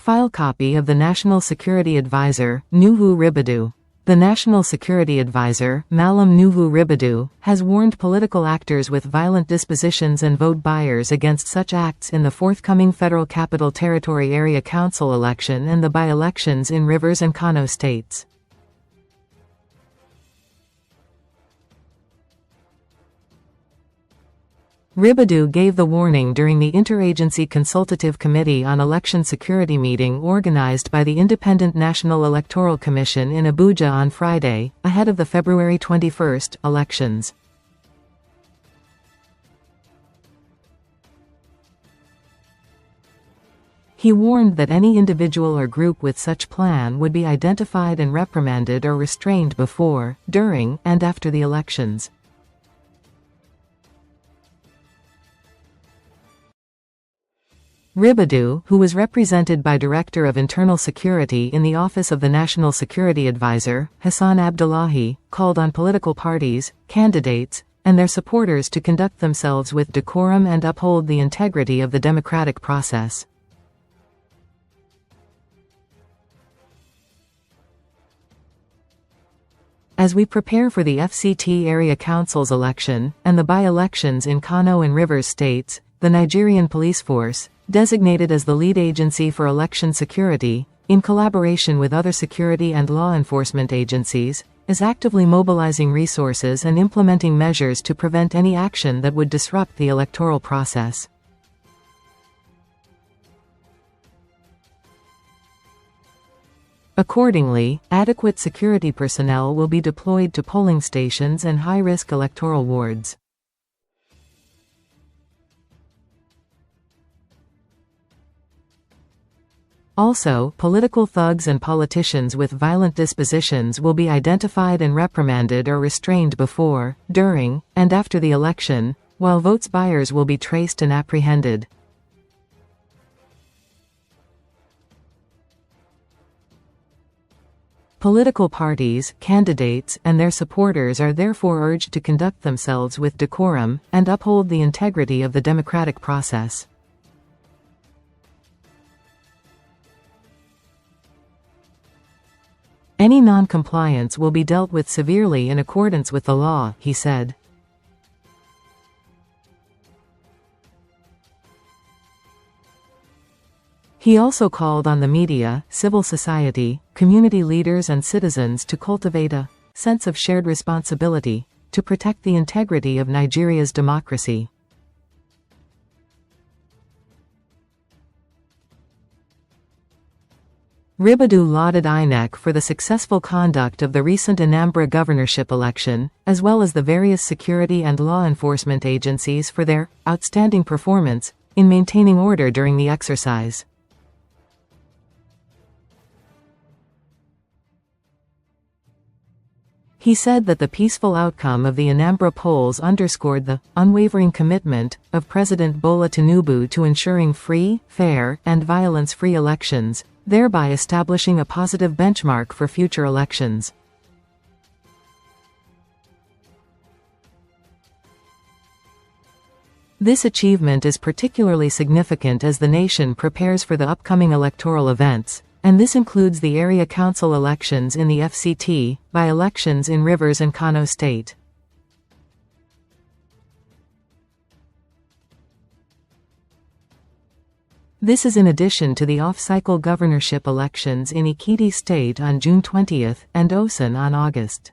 File copy of the National Security Advisor, Nuhu Ribadu. The National Security Advisor, Mallam Nuhu Ribadu, has warned political actors with violent dispositions and vote buyers against such acts in the forthcoming Federal Capital Territory Area Council election and the by-elections in Rivers and Kano states. Ribadu gave the warning during the Inter-Agency Consultative Committee on Election Security meeting organized by the Independent National Electoral Commission in Abuja on Friday, ahead of the February 21 elections. He warned that any individual or group with such plan would be identified and reprimanded or restrained before, during, and after the elections. Ribadu, who was represented by Director of Internal Security in the Office of the National Security Advisor, Hassan Abdullahi, called on political parties, candidates, and their supporters to conduct themselves with decorum and uphold the integrity of the democratic process. As we prepare for the FCT Area Council's election, and the by-elections in Kano and Rivers States, the Nigerian Police Force, designated as the lead agency for election security, in collaboration with other security and law enforcement agencies, is actively mobilizing resources and implementing measures to prevent any action that would disrupt the electoral process. Accordingly, adequate security personnel will be deployed to polling stations and high-risk electoral wards. Also, political thugs and politicians with violent dispositions will be identified and reprimanded or restrained before, during, and after the election, while votes buyers will be traced and apprehended. Political parties, candidates, and their supporters are therefore urged to conduct themselves with decorum, and uphold the integrity of the democratic process. Any non-compliance will be dealt with severely in accordance with the law, he said. He also called on the media, civil society, community leaders and citizens to cultivate a sense of shared responsibility to protect the integrity of Nigeria's democracy. Ribadu lauded INEC for the successful conduct of the recent Anambra governorship election, as well as the various security and law enforcement agencies for their outstanding performance in maintaining order during the exercise. He said that the peaceful outcome of the Anambra polls underscored the unwavering commitment of President Bola Tinubu to ensuring free, fair, and violence-free elections, thereby establishing a positive benchmark for future elections. This achievement is particularly significant as the nation prepares for the upcoming electoral events, and this includes the area council elections in the FCT, by-elections in Rivers and Kano State. This is in addition to the off-cycle governorship elections in Ekiti State on June 20 and Osun on August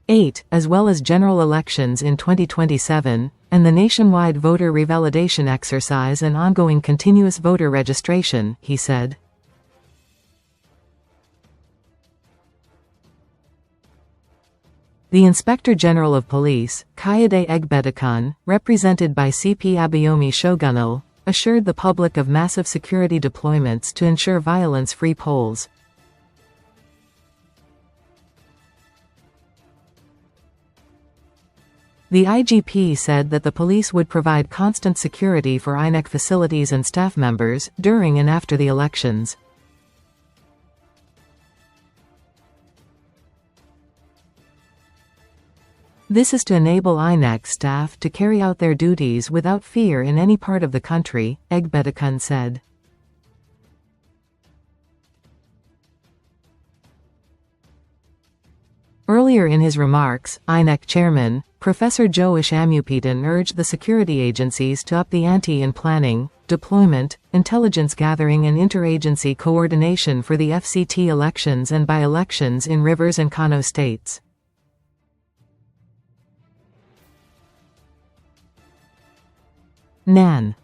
8, as well as general elections in 2027, and the nationwide voter revalidation exercise and ongoing continuous voter registration, he said. The Inspector General of Police, Kayode Egbedikan, represented by CP Abayomi Shogunal, assured the public of massive security deployments to ensure violence-free polls. The IGP said that the police would provide constant security for INEC facilities and staff members during and after the elections. This is to enable INEC staff to carry out their duties without fear in any part of the country, Egbedikun said. Earlier in his remarks, INEC chairman, Professor Joish Amupitan urged the security agencies to up the ante in planning, deployment, intelligence gathering and interagency coordination for the FCT elections and by-elections in Rivers and Kano states. Nan.